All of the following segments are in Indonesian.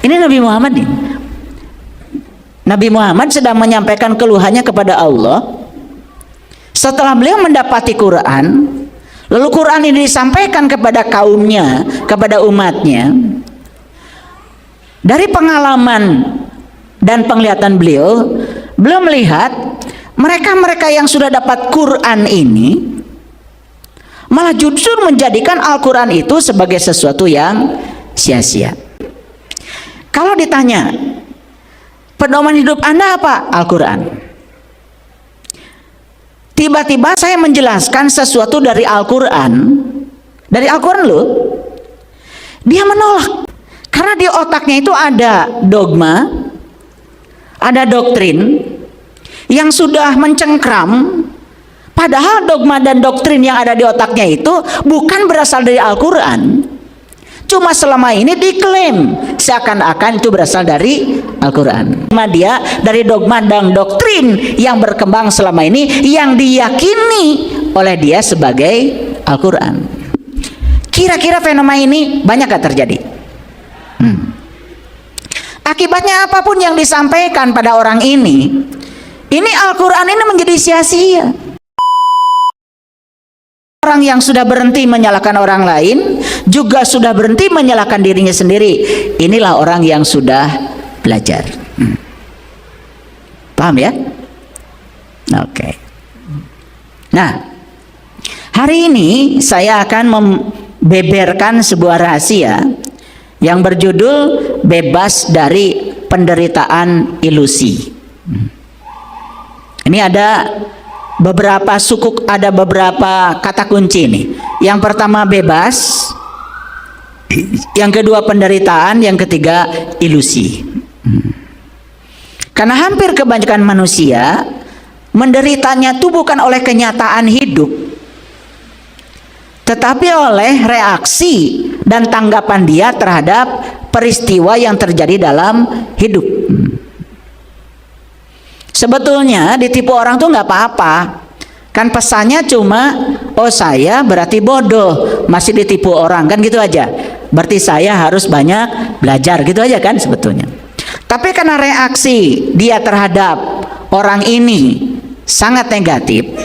Ini Nabi Muhammad nih. Nabi Muhammad sedang menyampaikan keluhannya kepada Allah. Setelah beliau mendapati Quran, lalu Quran ini disampaikan kepada kaumnya, kepada umatnya. Dari pengalaman dan penglihatan beliau melihat mereka-mereka yang sudah dapat Quran ini malah justru menjadikan Al-Quran itu sebagai sesuatu yang sia-sia. Kalau ditanya, pedoman hidup Anda apa? Al-Quran. Tiba-tiba saya menjelaskan sesuatu dari Al-Quran, loh, dia menolak. Karena di otaknya itu ada dogma, ada doktrin yang sudah mencengkram. Padahal dogma dan doktrin yang ada di otaknya itu bukan berasal dari Al-Quran. Cuma selama ini diklaim seakan-akan itu berasal dari Al-Quran. Dia dari dogma dan doktrin yang berkembang selama ini yang diyakini oleh dia sebagai Al-Quran. Kira-kira fenomena ini banyak gak terjadi? Akibatnya apapun yang disampaikan pada orang ini Al-Quran ini menjadi sia-sia. Orang yang sudah berhenti menyalahkan orang lain juga sudah berhenti menyalahkan dirinya sendiri. Inilah orang yang sudah belajar. Paham ya? Oke. Nah, hari ini saya akan membeberkan sebuah rahasia yang berjudul bebas dari penderitaan ilusi. Ini ada beberapa suku, ada beberapa kata kunci nih. Yang pertama bebas, yang kedua penderitaan, yang ketiga ilusi. Karena hampir kebanyakan manusia menderitanya itu bukan oleh kenyataan hidup, tetapi oleh reaksi dan tanggapan dia terhadap peristiwa yang terjadi dalam hidup. Sebetulnya ditipu orang tuh nggak apa-apa, kan pesannya cuma, oh saya berarti bodoh, masih ditipu orang, kan gitu aja. Berarti saya harus banyak belajar, gitu aja kan sebetulnya. Tapi karena reaksi dia terhadap orang ini sangat negatif,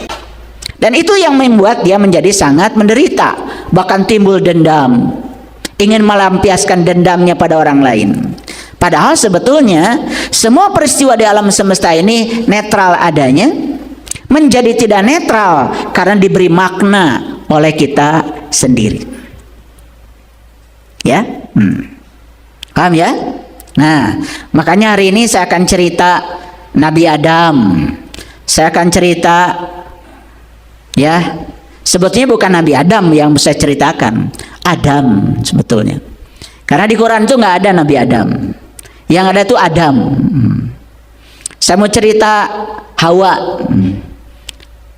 dan itu yang membuat dia menjadi sangat menderita, bahkan timbul dendam, ingin melampiaskan dendamnya pada orang lain. Padahal sebetulnya semua peristiwa di alam semesta ini netral adanya, menjadi tidak netral karena diberi makna oleh kita sendiri. Ya, paham ya? Nah, makanya hari ini saya akan cerita Nabi Adam. Saya akan cerita, ya, sebetulnya bukan Nabi Adam yang saya ceritakan, Adam sebetulnya. Karena di Quran itu nggak ada Nabi Adam. Yang ada itu Adam. Saya mau cerita Hawa.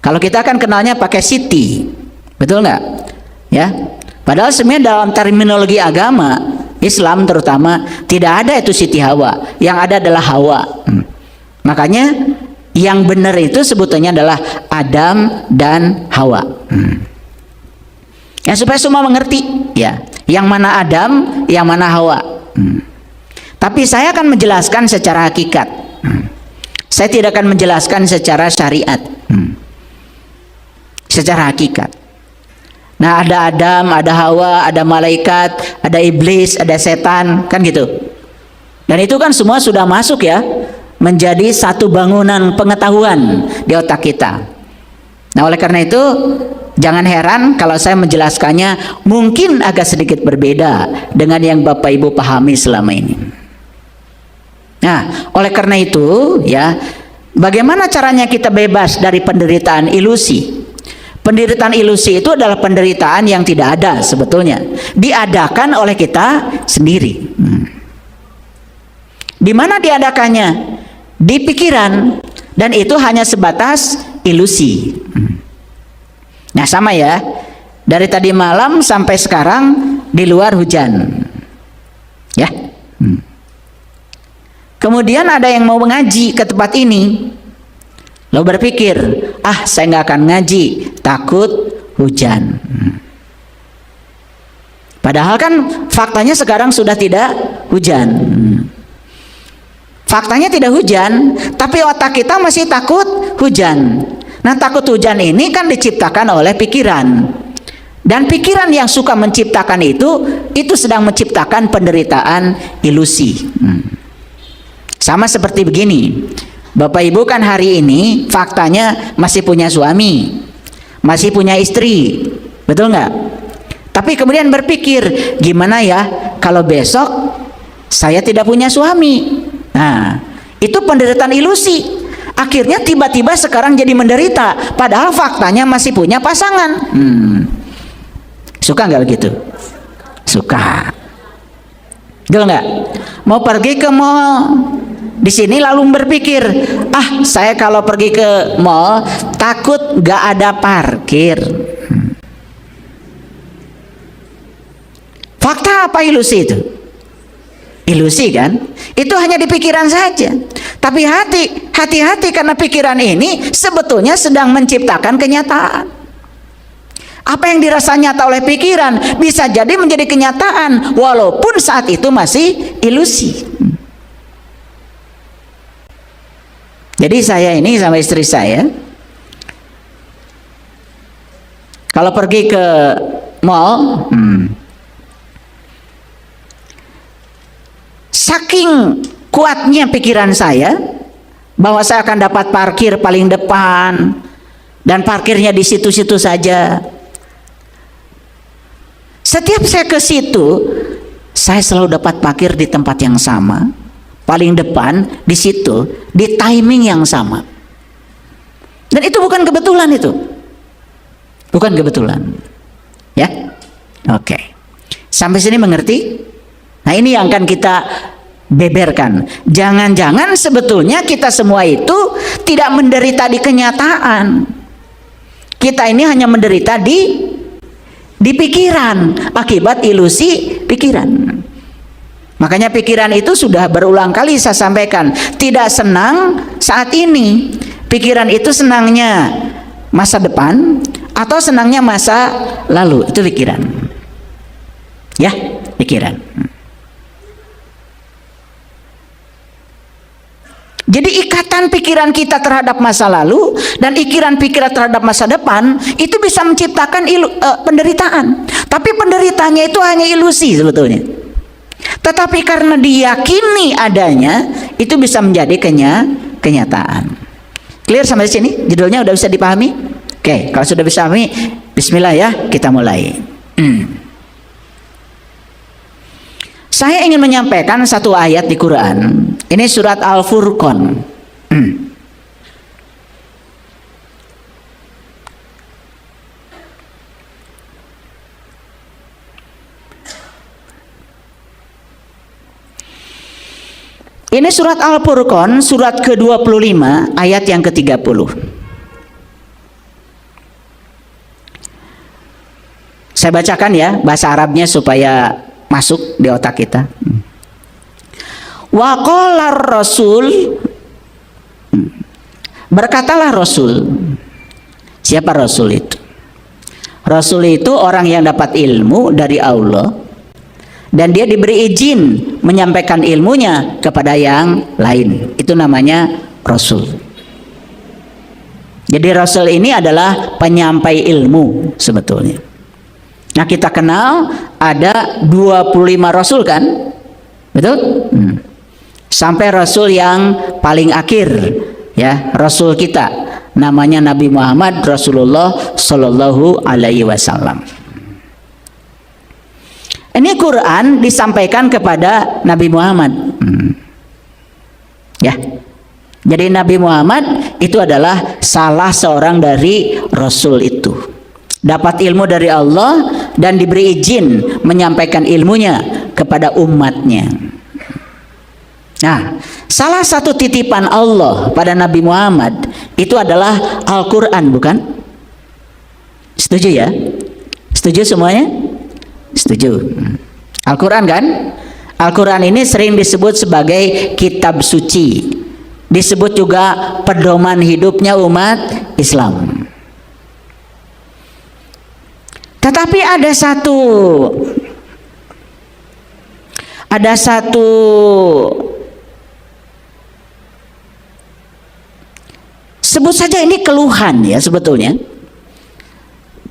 Kalau kita kan kenalnya pakai Siti, betul nggak? Ya. Padahal sebenarnya dalam terminologi agama Islam terutama tidak ada itu Siti Hawa. Yang ada adalah Hawa. Makanya yang benar itu sebetulnya adalah Adam dan Hawa. Ya, supaya semua mengerti, ya. Yang mana Adam, yang mana Hawa. Tapi saya akan menjelaskan secara hakikat. Saya tidak akan menjelaskan secara syariat. Secara hakikat. Nah, ada Adam, ada Hawa, ada malaikat, ada iblis, ada setan, kan gitu. Dan itu kan semua sudah masuk ya, menjadi satu bangunan pengetahuan di otak kita. Nah, oleh karena itu jangan heran kalau saya menjelaskannya mungkin agak sedikit berbeda dengan yang Bapak Ibu pahami selama ini. Nah, oleh karena itu, ya, bagaimana caranya kita bebas dari penderitaan ilusi? Penderitaan ilusi itu adalah penderitaan yang tidak ada sebetulnya, diadakan oleh kita sendiri. Di mana diadakannya? Di pikiran, dan itu hanya sebatas ilusi. Nah, sama ya, dari tadi malam sampai sekarang di luar hujan, ya. Kemudian ada yang mau mengaji ke tempat ini, lalu berpikir, saya nggak akan ngaji, takut hujan. Padahal kan faktanya sekarang sudah tidak hujan. Faktanya tidak hujan, tapi otak kita masih takut hujan. Nah, takut hujan ini kan diciptakan oleh pikiran. Dan pikiran yang suka menciptakan itu sedang menciptakan penderitaan ilusi. Sama seperti begini, Bapak Ibu kan hari ini faktanya masih punya suami, masih punya istri, betul nggak? Tapi kemudian berpikir, gimana ya kalau besok saya tidak punya suami? Nah, itu penderitaan ilusi. Akhirnya tiba-tiba sekarang jadi menderita, padahal faktanya masih punya pasangan. Suka nggak begitu? Suka. Betul nggak? Mau pergi ke mall, di sini lalu berpikir, saya kalau pergi ke mall takut nggak ada parkir. Fakta apa ilusi itu? Ilusi kan? Itu hanya di pikiran saja. Tapi hati-hati karena pikiran ini sebetulnya sedang menciptakan kenyataan. Apa yang dirasa nyata oleh pikiran bisa jadi menjadi kenyataan walaupun saat itu masih ilusi. Jadi saya ini sama istri saya kalau pergi ke mall, saking kuatnya pikiran saya bahwa saya akan dapat parkir paling depan dan parkirnya di situ-situ saja. Setiap saya ke situ, saya selalu dapat parkir di tempat yang sama, paling depan di situ, di timing yang sama. Dan itu bukan kebetulan itu. Bukan kebetulan. Ya? Oke. Sampai sini mengerti? Nah, ini yang akan kita beberkan. Jangan-jangan sebetulnya kita semua itu tidak menderita di kenyataan. Kita ini hanya menderita di pikiran akibat ilusi pikiran. Makanya pikiran itu sudah berulang kali saya sampaikan, tidak senang saat ini. Pikiran itu senangnya masa depan atau senangnya masa lalu, itu pikiran. Ya, pikiran. Jadi ikatan pikiran kita terhadap masa lalu dan pikiran terhadap masa depan itu bisa menciptakan penderitaan. Tapi penderitaannya itu hanya ilusi sebetulnya. Tetapi karena diyakini adanya, itu bisa menjadi kenyataan. Clear sampai sini? Judulnya udah bisa dipahami? Oke, kalau sudah bisa dipahami, bismillah ya, kita mulai. Saya ingin menyampaikan satu ayat di Quran. Ini surat Al-Furqan. Ini surat Al-Furqan, surat ke-25, ayat yang ke-30. Saya bacakan ya, bahasa Arabnya supaya masuk di otak kita. Wa qala Rasul, berkatalah Rasul. Siapa Rasul itu? Rasul itu orang yang dapat ilmu dari Allah dan dia diberi izin menyampaikan ilmunya kepada yang lain. Itu namanya Rasul. Jadi Rasul ini adalah penyampai ilmu sebetulnya. Nah, kita kenal ada 25 Rasul kan? Betul? Sampai Rasul yang paling akhir, ya, Rasul kita namanya Nabi Muhammad Rasulullah Sallallahu Alaihi Wasallam. Ini Quran disampaikan kepada Nabi Muhammad. Ya, jadi Nabi Muhammad itu adalah salah seorang dari Rasul itu. Dapat ilmu dari Allah dan diberi izin menyampaikan ilmunya kepada umatnya. Nah, salah satu titipan Allah pada Nabi Muhammad itu adalah Al-Quran, bukan? Setuju ya? Setuju semuanya? Setuju. Al-Quran kan? Al-Quran ini sering disebut sebagai kitab suci. Disebut juga pedoman hidupnya umat Islam. Tetapi ada satu sebut saja ini keluhan ya sebetulnya,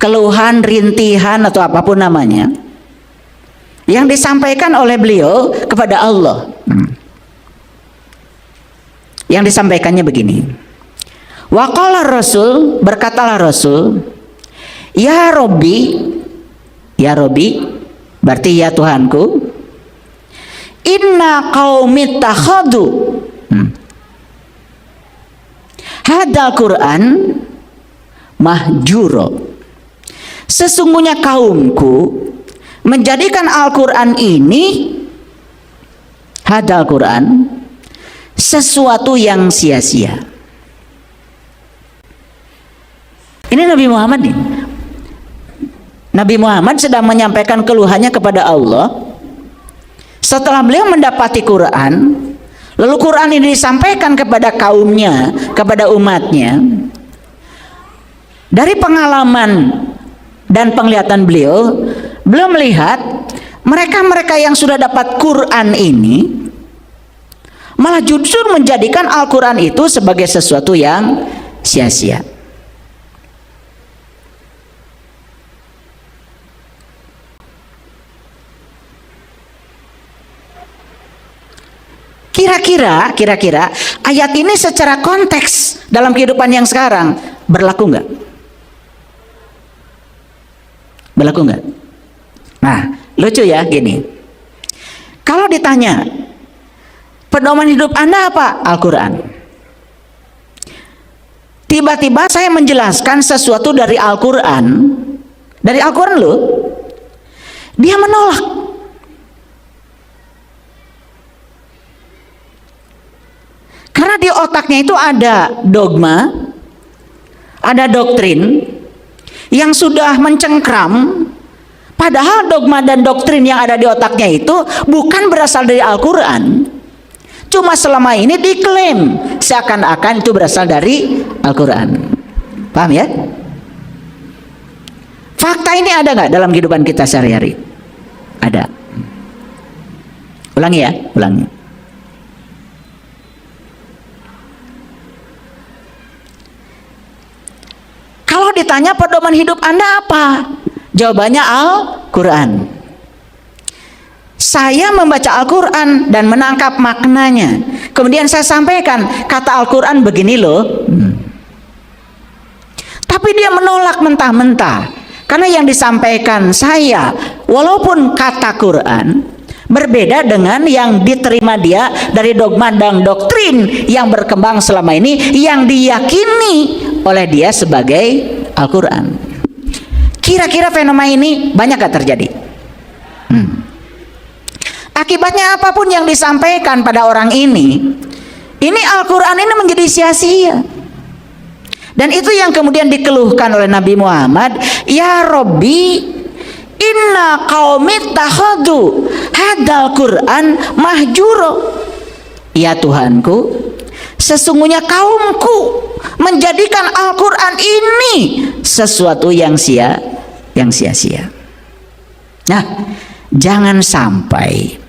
keluhan, rintihan atau apapun namanya, yang disampaikan oleh beliau kepada Allah. Yang disampaikannya begini. Waqala Rasul, berkatalah Rasul, ya Robbi, berarti ya Tuhanku, inna qaumi takhadu hadal Quran mahjuro. Sesungguhnya kaumku menjadikan Al-Quran ini, hadal Quran, sesuatu yang sia-sia. Ini Nabi Muhammad nih. Nabi Muhammad sedang menyampaikan keluhannya kepada Allah setelah beliau mendapati Quran. Lalu Quran ini disampaikan kepada kaumnya, kepada umatnya. Dari pengalaman dan penglihatan beliau melihat mereka-mereka yang sudah dapat Quran ini malah justru menjadikan Al-Quran itu sebagai sesuatu yang sia-sia. Kira-kira ayat ini secara konteks dalam kehidupan yang sekarang berlaku nggak? Berlaku nggak? Nah, lucu ya gini. Kalau ditanya, pedoman hidup Anda apa? Al-Quran. Tiba-tiba saya menjelaskan sesuatu dari Al-Quran. Dari Al-Quran loh. Dia menolak. Karena di otaknya itu ada dogma, ada doktrin yang sudah mencengkram. Padahal dogma dan doktrin yang ada di otaknya itu bukan berasal dari Al-Quran. Cuma selama ini diklaim seakan-akan itu berasal dari Al-Quran. Paham ya? Fakta ini ada nggak dalam kehidupan kita sehari-hari? Ada. Ulangi ya, ulangi. Kalau ditanya pedoman hidup Anda apa? Jawabannya Al-Quran. Saya membaca Al-Quran dan menangkap maknanya. Kemudian saya sampaikan kata Al-Quran begini loh. Tapi dia menolak mentah-mentah. Karena yang disampaikan saya, walaupun kata Quran berbeda dengan yang diterima dia dari dogma dan doktrin yang berkembang selama ini, yang diyakini oleh dia sebagai Al-Quran. Kira-kira fenomena ini banyak gak terjadi? Akibatnya apapun yang disampaikan pada orang ini Al-Quran ini menjadi sia-sia. Dan itu yang kemudian dikeluhkan oleh Nabi Muhammad, ya Robbi inna qaumi takhadu hadal Quran mahjuro. Ya Tuhanku, sesungguhnya kaumku menjadikan Al-Quran ini sesuatu yang sia-sia. Nah, jangan sampai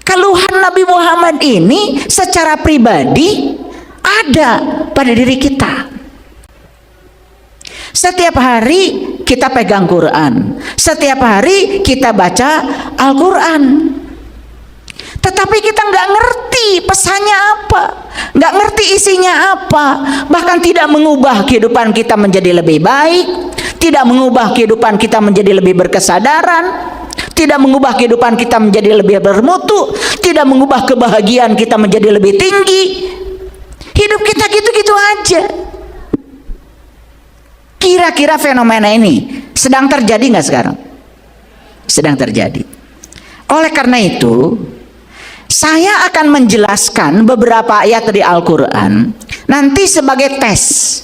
keluhan Nabi Muhammad ini secara pribadi ada pada diri kita. Setiap hari kita pegang Quran, setiap hari kita baca Al-Quran, tetapi kita nggak ngerti pesannya apa, nggak ngerti isinya apa, bahkan tidak mengubah kehidupan kita menjadi lebih baik, tidak mengubah kehidupan kita menjadi lebih berkesadaran, tidak mengubah kehidupan kita menjadi lebih bermutu, tidak mengubah kebahagiaan kita menjadi lebih tinggi. Hidup kita gitu-gitu aja. Kira-kira fenomena ini sedang terjadi nggak sekarang? Sedang terjadi. Oleh karena itu, saya akan menjelaskan beberapa ayat dari Al-Quran nanti sebagai tes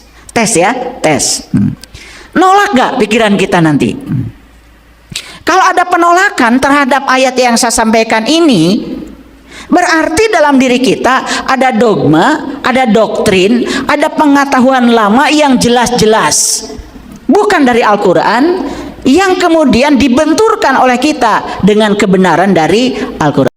ya, tes. Nolak gak pikiran kita nanti? Kalau ada penolakan terhadap ayat yang saya sampaikan ini, berarti dalam diri kita ada dogma, ada doktrin, ada pengetahuan lama yang jelas-jelas bukan dari Al-Quran, yang kemudian dibenturkan oleh kita dengan kebenaran dari Al-Quran.